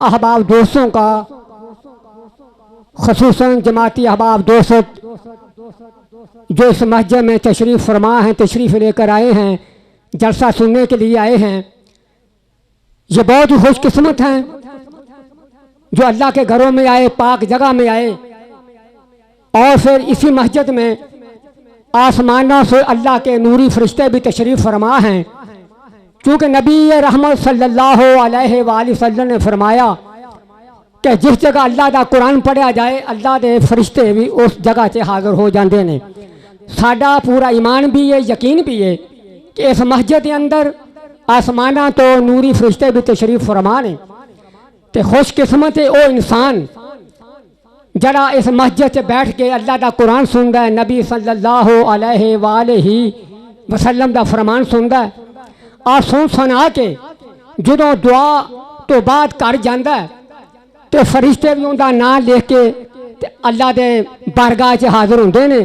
अहबाब दोस्तों का, ख़ुसूसन जमाती अहबाब दोस्त जो इस मस्जिद में तशरीफ़ फरमा हैं, तशरीफ़ लेकर आए हैं, जलसा सुनने के लिए आए हैं, ये बहुत ही खुशकिस्मत हैं जो अल्लाह के घरों में आए, पाक जगह में आए और फिर इसी मस्जिद में आसमानों से अल्लाह के नूरी फरिश्ते भी तशरीफ़ फरमा हैं। क्योंकि नबी रहमत सल्लल्लाहु अलैहि वसल्लम ने फरमाया कि जिस जगह अल्लाह का कुरान पढ़ा जाए अल्लाह के फरिश्ते भी उस जगह से हाजिर हो जाते हैं। साडा पूरा ईमान भी है, यकीन भी है कि इस मस्जिद के अंदर आसमाना तो नूरी फरिश्ते भी तशरीफ़ फरमा ने। तो खुशकिस्मत है वो इंसान जरा इस मस्जिद से बैठ के अल्लाह का कुरान सुनता है, नबी सल्लल्लाहु अलैहि वसल्लम का फरमान सुनता है और सुन सुना के जो दुआ तो बाद कर जाता है तो फरिश्ते भी उनका नाम लिख के अल्लाह के बारगाह च हाजिर होंगे ने।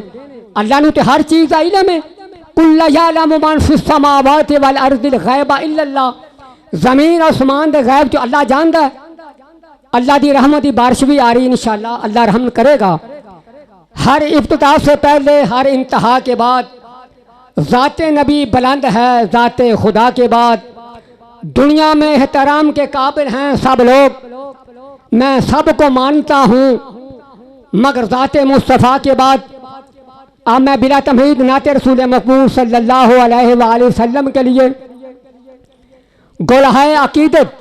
अल्लाह ने तो हर चीज़ का इल्म है, कुल्ल यअलमु मन फिस समावाति वल अर्दिल गैबा इल्लल्लाह, ज़मीन आसमान के गैब जो अल्लाह जानता है। अल्लाह की रहमत की बारिश भी आ रही, इंशाअल्लाह अल्लाह रहम करेगा। हर इब्तिदा से पहले, हर इंतहा के बाद ज़ाते नबी बुलंद है, ज़ाते खुदा के बाद दुनिया में एहतराम के काबिल हैं सब लोग, मैं सबको मानता हूँ, मगर ज़ाते मुस्तफ़ा के बाद अब मैं बिला तमहीद नाते रसूल मकबूल सल्लल्लाहु अलैहि वसल्लम के लिए गोलहाए अकीदत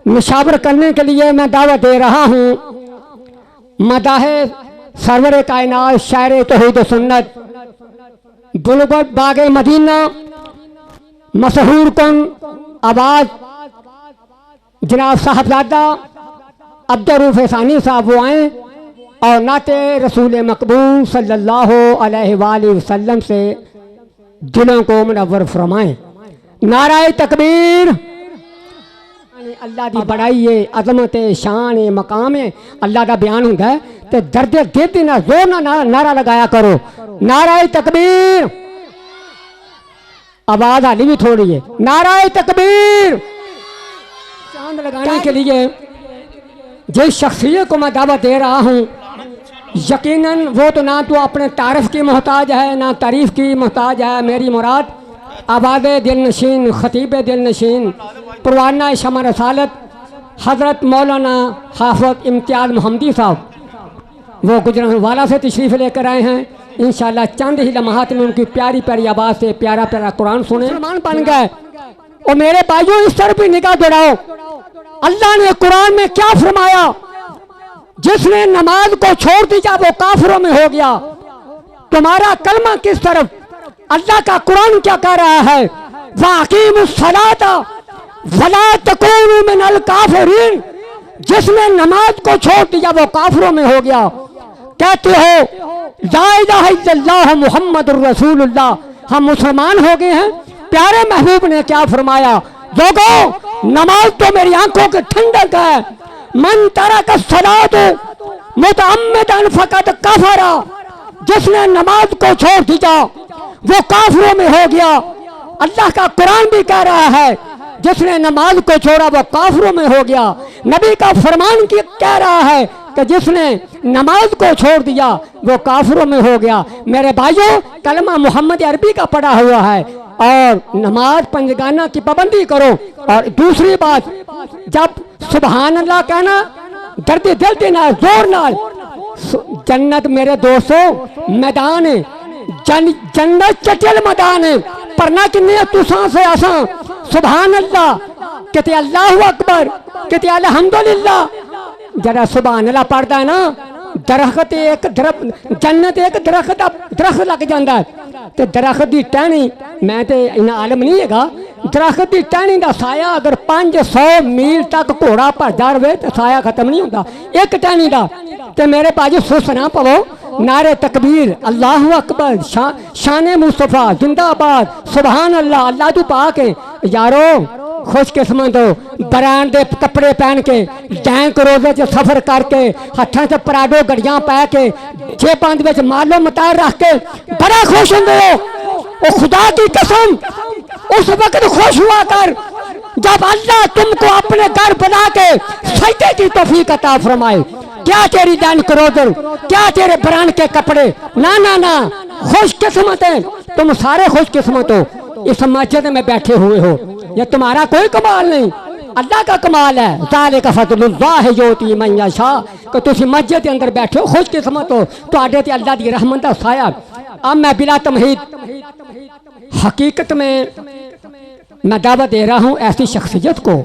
निशावर करने के लिए मैं दावत दे रहा हूँ। मदाहे सरवर कायनात शायर तौहीद सुन्नत बुलबुल बागे मदीना मशहूर कन आवाज़ जनाब साहबजादा अब्दुर्रऊफ़ सानी साहब वो आए और नाते रसूल मकबूल सल्लल्लाहु अलैहि वसल्लम से दिलों को मुनव्वर फरमाएं। नाराए तकबीर। अल्लाह की बड़ाई है, अजमत है, शान है, मकाम है, अल्लाह का बयान होता है तो दर्द दिल ना जोर ना नारा लगाया करो, नाराए तकबीर। आवाज हाली भी थोड़ी है, नाराए तकबीर। चांद लगाने के लिए जिस शख्सियत को मैं दावत दे रहा हूँ, यकीनन वो तो ना तो अपने तारीफ की मोहताज है, ना तारीफ की मोहताज है। मेरी मुराद आबाद दिल नशीन, खतीब दिल नशीन, परवाना शमा रसालत हज़रत मौलाना हाफ़िज़ इम्तियाज़ मोहम्मदी साहब वो गुजरांवाला से तशरीफ़ लेकर आए हैं। इंशाअल्लाह चंद ही लम्हात में उनकी प्यारी प्यारी आवाज़ से प्यारा प्यारा कुरान सुने। मुसलमान बन गए। और मेरे भाइयों इस तरफ भी निगाह दौड़ाओ, अल्लाह ने कुरान में क्या फरमाया, जिसने नमाज को छोड़ दिया वो काफिरों में हो गया। तुम्हारा कलमा किस तरफ, अल्लाह का कुरान क्या कह रहा है, वाक़ीमुस सलाता वला तकूनू मिनल काफिरीन, जिसने नमाज को छोड़ दिया वो काफिरों में हो गया। कहते हो ला इलाहा इल्लल्लाह मुहम्मदुर रसूलुल्लाह, हम मुसलमान हो गए हैं। प्यारे महबूब ने क्या फरमाया, लोगों नमाज तो मेरी आंखों के ठंडक है, मन तरका सलात मुतअम्मिदन फकद कफरा, जिसने नमाज को छोड़ दिया वो काफिरों में हो गया। अल्लाह का कुरान भी कह रहा है जिसने नमाज को छोड़ा वो काफिरों में हो गया। नबी का फरमान कह रहा है कि जिसने नमाज को छोड़ दिया वो काफिरों में हो गया। मेरे भाइयों कलमा मोहम्मद अरबी का पढ़ा हुआ है और नमाज पंजगाना की पाबंदी करो। और दूसरी बात, जब सुबहान अल्लाह कहना दर्द दिल के नाल जोर नाल, जन्नत मेरे दोस्तों मैदान है, जन्नत चटिल मैदान है, पढ़ना किन्ने तुसा से आसा सुबहान अल्लाह, कहते अल्लाहु अकबर, कहते अल्हम्दुलिल्लाह। जरा सुबहान अल्लाह पढ़ता है ना, दरख्त एक जन्नत एक दरख्त लग जाता है तो दरख्त की टहनी, मैं तो इन्ना आलम नहीं है, दरख्त की टहनी का साया अगर 500 मील तक घोड़ा भरदा रहे तो साया खत्म नहीं होता एक टहनी का। तो मेरे भाजी सुस ना पवो, नारे तकबीर, अल्लाहु अकबर, शान मुस्तफ़ा जिंदाबाद, सुबहान अल्लाह, अल्लाह तू पाक है। यारो खुशकिस्मत हो, ब्रांड के कपड़े पहन के बैंक रोजे च सफर करके हथा च पराडो गड़ियां पै के जेबां दे विच मालो मतार रख के बड़ा खुश होंदे हो। खुदा की कसम उस वक्त खुश हुआ कर जब अल्लाह तुमको अपने घर बना के सजदे की तौफीक अता फरमाए, क्या तेरी दैन करोदर, क्या तेरे ब्रांड के कपड़े, ना ना ना, खुशकिस्मत है तुम, सारे खुशकिस्मत हो इस मस्जिद में बैठे हुए हो। ये तुम्हारा कोई कमाल नहीं, अल्लाह का कमाल है। ज़ालिका फ़ज़लुल्लाह युती मन यशा, कि तुम मस्जिद के अंदर बैठे हो, खुशकिस्मत हो, तो आडे ते अल्लाह की रहमत का साया। अब मैं बिला तमहीद हकीकत में मैं दावा दे रहा हूँ ऐसी शख्सियत को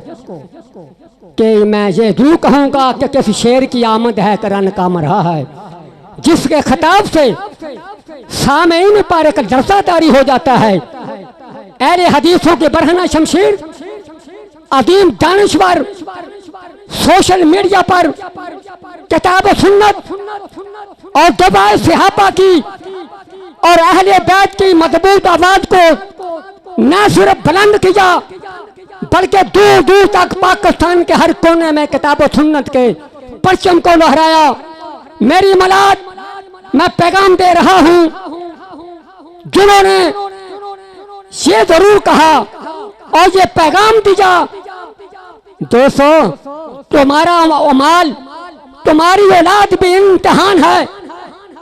कि मैं ये जरूर कहूँगा कि किसी शेर की आमद है करन काम रहा है, जिसके खिताब से सामईन पर एक जर्सादारी हो जाता है। अहले हदीसों के बरहना शमशीर, अदीम दानिश्वर, सोशल मीडिया पर किताब सुन्नत और दवाए सहाबा की और अहले बैत की मजबूत आवाज को न सिर्फ बुलंद किया, बल्कि दूर दूर तक पाकिस्तान के हर कोने में किताब सुन्नत के परचम को लहराया। मेरी मलाद मैं पैगाम दे रहा हूं, जिन्होंने ये जरूर कहा और ये पैगाम दिया, दोस्तों तुम्हारा अमाल, तुम्हारी औलाद भी इम्तिहान है,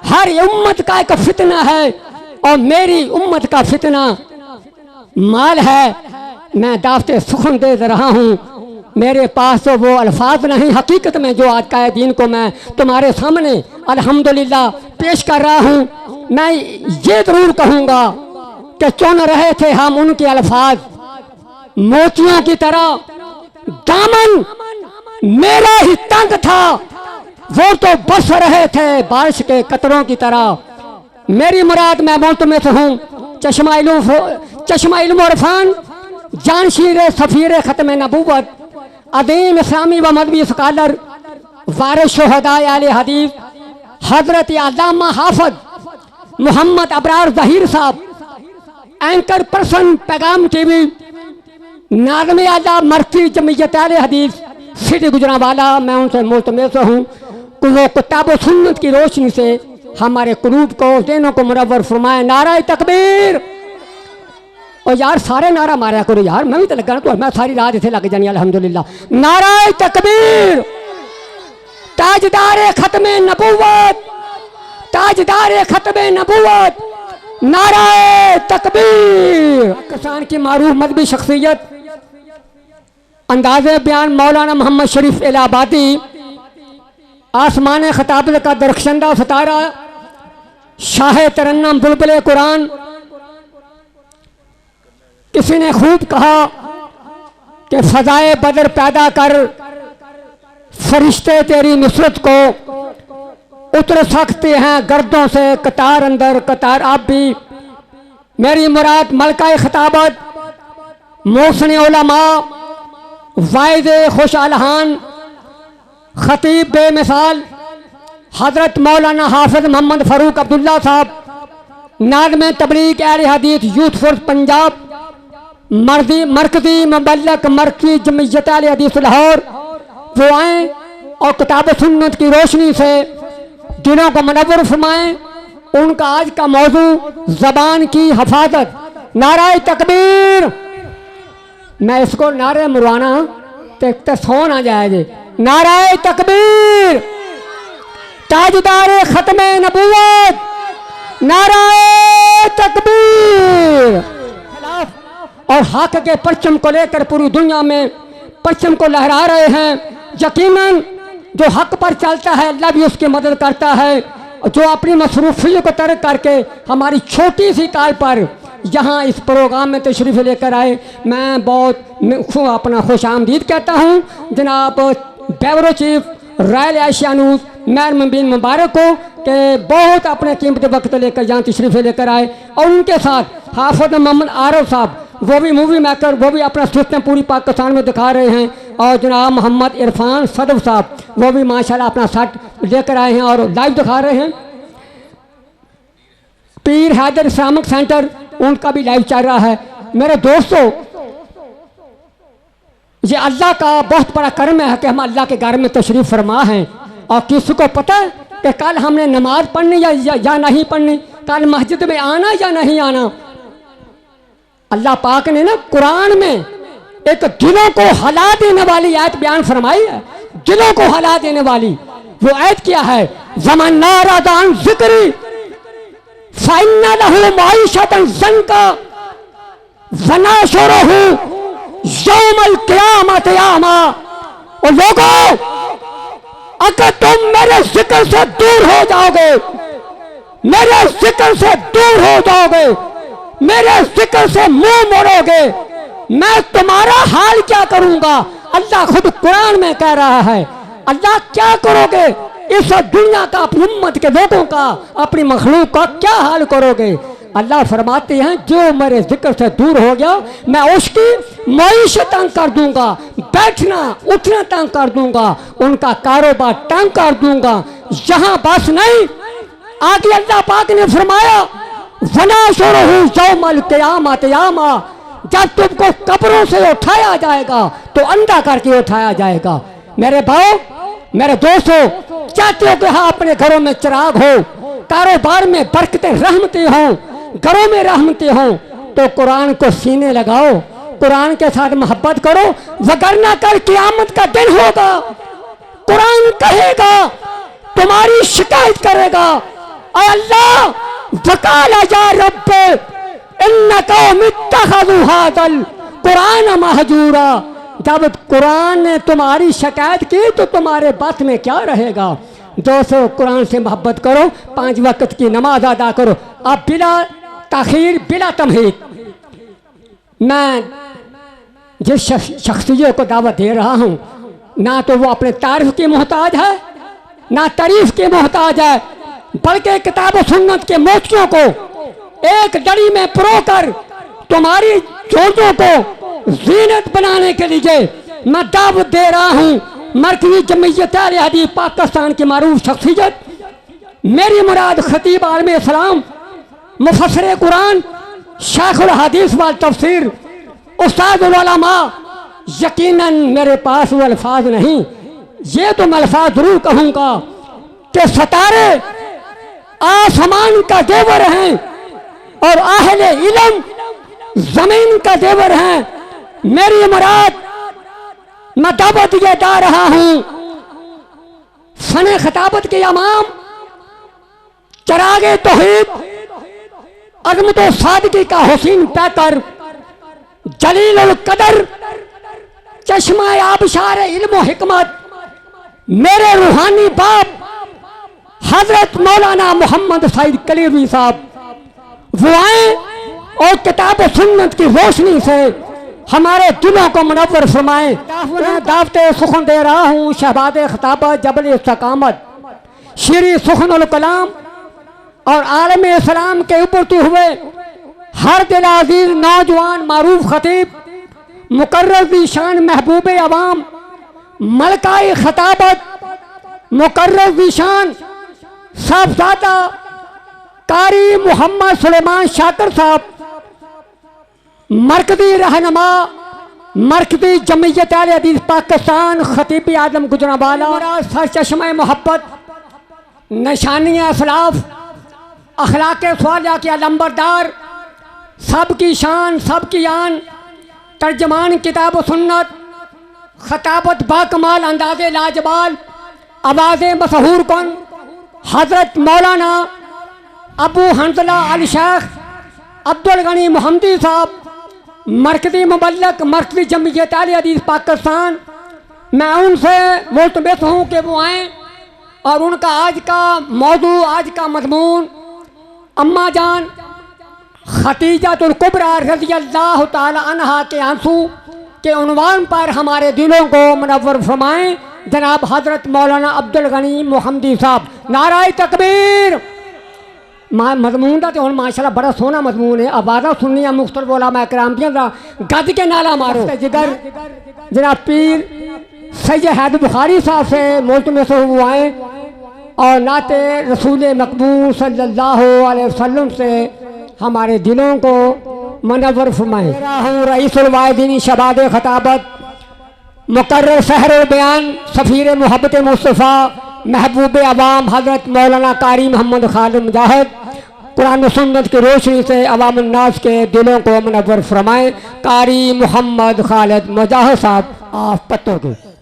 हर उम्मत का एक फितना है और मेरी उम्मत का फितना माल है। मैं दावते सुखन दे रहा हूँ, मेरे पास तो वो अल्फाज नहीं हकीकत में जो आज का दीन को मैं तुम्हारे सामने अल्हम्दुलिल्लाह पेश कर रहा हूँ। मैं ये जरूर कहूँगा कि चुन रहे थे हम उनके अल्फाज मोतियों की तरह, दामन मेरा ही तंग था, वो तो बस रहे थे बारिश के कतरों की तरह। मेरी मुराद मैं मौत में से हूँ, चश्मा इल्म और इरफान, जानशीर सफीर खत्म नबूवत, अदीम इस्लामी व मदवी स्कॉलर, वारिस शुहदाए आले हदीस हजरत अल्लामा हाफिज मोहम्मद अबरार ज़हीर साहब, एंकर पर्सन पैगाम टीवी, नाज़िम आला मरकज़ी जमीयत आले हदीस सिटी गुजरांवाला। मैं उनसे मुल्तमस हूँ कि वो किताब सुन्नत की रोशनी से हमारे कुलूब को, दिनों को मुनव्वर फरमाए। नारा तकबीर। और यार सारे नारा मारा करो यार, मैं भी तो लगा तो मैं सारी रात इसे लग जानी अल्हम्दुलिल्लाह। नारा तकबीर। ताजदार खत्म नबूवत, ताजदार खत्म नबूवत, नारा तकबीर। पाकिस्तान की मारूफ मजहबी शख्सियत अंदाज़े बयान मौलाना मोहम्मद शरीफ इलाहाबादी, आसमान खताब का दरख्शंदा सितारा, शाह तरन्नुम बुलबुल कुरान। किसी ने खूब कहा कि फजाए बदर पैदा कर, फरिश्ते तेरी नुसरत को उतर सकते हैं गर्दों से कतार अंदर कतार। आप भी मेरी मुराद मलका खिताबत, मोहसिन उलमा, वाइद खुशआलहान, खतीब बेमिसाल हजरत मौलाना हाफिज मोहम्मद फ़ारूक अब्दुल्ला साहब, नाज़िम तबलीग अहले हदीस यूथ फोर्स पंजाब, मरकज़ी मुबल्लिग मरकज़ी जमीयत अहले हदीस लाहौर, वो आए और किताब सुन्नत की रोशनी से दिलों को मुनव्वर फरमाएं। उनका आज का मौजू ज़बान की हिफाजत। नाराए तकबीर। मैं इसको नारे मुरवाना तो सो ना जाएगी। नाराए तकबीर। ताजदार खत्म नबूवत, नाराए तकबीर। और हक के परचम को लेकर पूरी दुनिया में परचम को लहरा रहे हैं। यकीनन जो हक पर चलता है अल्लाह भी उसकी मदद करता है। जो अपनी मसरूफियत को तर्क करके हमारी छोटी सी काल पर यहाँ इस प्रोग्राम में तशरीफ़ लेकर आए, मैं बहुत अपना खुश आमदीद कहता हूँ जनाब bureau chief royal Asia news Mair bin Mubarak को कि बहुत अपने कीमती वक्त लेकर यहाँ तशरीफ़ लेकर आए। और उनके साथ हाफिज मोहम्मद आरफ साहब, वो भी मूवी मेकर, वो भी अपना सिस्टम पूरी पाकिस्तान में दिखा रहे हैं। और जनाब मोहम्मद इरफान सदफ साहब, वो भी माशाल्लाह अपना सेट लेकर आए हैं और लाइव दिखा रहे हैं। पीर हैदर इस्लामिक सेंटर, उनका भी लाइव चल रहा है। मेरे दोस्तों, ये अल्लाह का बहुत बड़ा कर्म है कि हम अल्लाह के घर में तशरीफ़ फरमा हैं। और किसी को पता है कि कल हमने नमाज पढ़नी या नहीं पढ़नी, कल मस्जिद में आना या नहीं आना। अल्लाह पाक ने ना कुरान में एक दिलों को हिला देने वाली आयत बयान फरमाई है, दिलों को हिला देने वाली वो आयत क्या है? ज़मन्ना रादान ज़िक्री फ़इन्ना लहू माईशतन ज़ंका वनाशुरुहु यौमल क़ियामत यामा। और लोगों, अगर तुम मेरे जिक्र से दूर हो जाओगे, मेरे जिक्र से दूर हो जाओगे, मेरे जिक्र से मुंह मोड़ोगे, मैं तुम्हारा हाल क्या करूंगा? अल्लाह खुद कुरान में कह रहा है। अल्लाह क्या करोगे? इस दुनिया का, अपनी उम्मत के लोगों का, अपनी मखलूक का क्या हाल करोगे? अल्लाह फरमाते हैं जो मेरे जिक्र से दूर हो गया मैं उसकी मईशत तंग कर दूंगा, बैठना उठना तंग कर दूंगा, उनका कारोबार तंग कर दूंगा। यहाँ बस नहीं, आगे अल्लाह पाक ने फरमाया वनाशुरुहु यौमल क़ियामत यामा, जब तुमको कब्रों से उठाया जाएगा तो अंधा करके उठाया जाएगा। मेरे भाई, मेरे दोस्तों, चाहते हो कि हाँ अपने घरों में चिराग हो, कारोबार में बरकतें रहमतें हों, घरों में रहमतें हों, तो कुरान को सीने लगाओ, कुरान के साथ मोहब्बत करो, वगरना कल क़यामत का दिन होगा, कुरान कहेगा, तुम्हारी शिकायत करेगा, अल्लाह वकाला या रब्ब इन्न कौमी इत्तखज़ू हाज़ल कुरान महजूरा। जब कुरान ने तुम्हारी शिकायत की तो तुम्हारे बात में क्या रहेगा? दोस्तों, कुरान से मोहब्बत करो, 5 वक्त की नमाज अदा करो। अब बिला ताखीर, बिला तमहीद, मैं जिस शख्सियत को दावत दे रहा हूँ, ना तो वो अपने तारीफ की मोहताज है, ना तारीफ की मोहताज है, बल्कि किताब सुन्नत के मोतियों को एक दड़ी में परोकर तुम्हारी चोटों को जीनत बनाने के लिए मैं दावत दे रहा हूँ। मरकज़ी जमीयत अहले हदीस पाकिस्तान की मारूफ शख्सियत, मेरी मुराद खतीब आलम इस्लाम, मुफस्सिर कुरान, शेखुल हदीस व तफसीर, उस्तादुल उलमा। यकीनन मेरे पास वो अल्फाज नहीं, ये तो मैं अल्फाज जरूर कहूँगा कि सितारे आसमान का जेवर हैं और अहले इल्म जमीन का जेवर हैं। मेरी मुराद, मैं दावत ये दा रहा हूँ, फने खिताबत के इमाम, चरागे तौहीद, अज़मत व सादगी का हुसैन पैकर, जलीलुल कदर, चश्मा आबशार इल्म व हिकमत, मेरे रूहानी बाप हजरत मौलाना मोहम्मद सईद कलीमी साहब, वो आए और किताब सुन्नत की रोशनी से हमारे दिलों को मुनव्वर फरमाएं। दावत सुखन दे रहा हूँ शहबाद खिताबत जबल इस्तकामत श्री सुखनुल कलाम और आलम इस्लाम के उभरते हुए हर दिल अजीज नौजवान मारूफ खतीब मुकर्रर दी शान महबूब अवाम मलकाई खिताबत मुकर्रर दी शान साहबजादा कारी मोहम्मद सुलेमान शाकिर साहब, मरकज़ी रहनुमा मरकज़ी जमीयत अहले हदीस पाकिस्तान, खतीब आजम गुजरांवाला, सर चश्मा मोहब्बत, निशानी अखलाफ, अखलाक स्वालिया के लंबरदार, सबकी शान सबकी आन, तर्जमान किताब सुन्नत, खताबत बाकमाल अंदाज़े लाजवाल, आवाज़ मशहूर कन हजरत मौलाना अबू हंजला अल शेख अब्दुल गनी मोहम्मदी साहब, मरकज़ी मुबल्लिग मरकज़ी जमीयत अहले हदीस पाकिस्तान। मैं उनसे मुल्तमस हूँ कि वो आएँ और उनका आज का मौजू, आज का मजमून अम्मा जान खतीजतुल कुबरा रज़ियल्लाहु ताला अन्हा के आंसू के उन्वान पर हमारे दिलों को मुनव्वर फरमाएं। जनाब हजरत मौलाना अब्दुल गनी मोहम्मदी साहब, नाराए तकबीर। मजमून का तो हम माशाल्लाह बड़ा सोहना मजमून है। आवाज़ा सुननी है मुख्तलिफ उलमा इकराम दी, गज के नाला मारो जिगर। जनाब पीर सैयद हैदर बुखारी साहब से मुल्तमस हुए आए और नाते रसूल मकबूल सल्लल्लाहु अलैहि वसल्लम से हमारे दिलों को मुनव्वर फरमाएं। रईसुल वाहिदीन शहबाद खताबत मुकर्रर सहरुल बयान सफ़ीर मोहब्बत मुस्तफ़ा महबूब अवाम हजरत मौलाना कारी मोहम्मद खालिद मुजाहिद कुरान और सुन्नत की रोशनी से अवाम उन्नास के दिलों को मुनव्वर फरमाएं। कारी मोहम्मद खालिद मुजाहिद साहब आप पत्तों के